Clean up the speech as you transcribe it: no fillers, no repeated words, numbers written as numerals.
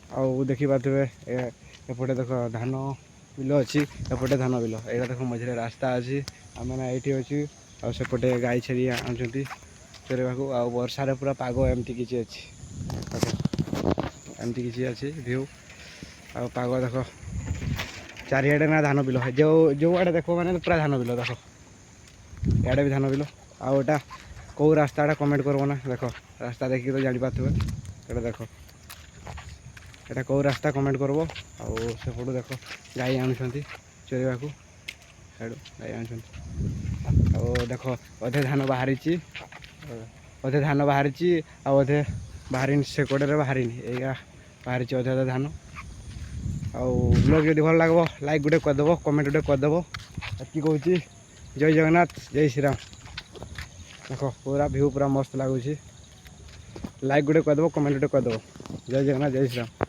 आउ देखिपे एपटे देख धान बिल अच्छी एपटे धान बिल यहाँ देख मझे रास्ता अच्छी आम मैंने ये अच्छी आउपटे गाई छेड़ी आनुंट चरवा को आ वर्षार पूरा पाग एमती किसी अच्छी एमती किसी अच्छी भ्यू आ पाग देख चारिआडे ना धान बिल जो आड़े देख मैंने पूरा धान बिल देख इे भी धान बिल आटा कौ रास्ता कमेंट करब ना देख रास्ता देखिए तो जापारे ये देख यहाँ कौ रास्ता कमेंट करब आउट देख गाई आणुंट चरवा को गाई आणुंट देख अधे धान बाहरी अधे धान बाहरी अधे बाहरी से कड़े बाहरी या बाहरी अधे अधे धान आउ ब्लॉग जदि भल लगे लाइक गुटे करदेव कमेंट गुटे करदेव ये कहूँ जय जगन्नाथ जय श्रीराम देख पूरा व्यू पूरा मस्त लगुच लाइक गुटे करदेव कमेंट गुटे करदेव जय जगन्नाथ जय श्रीराम।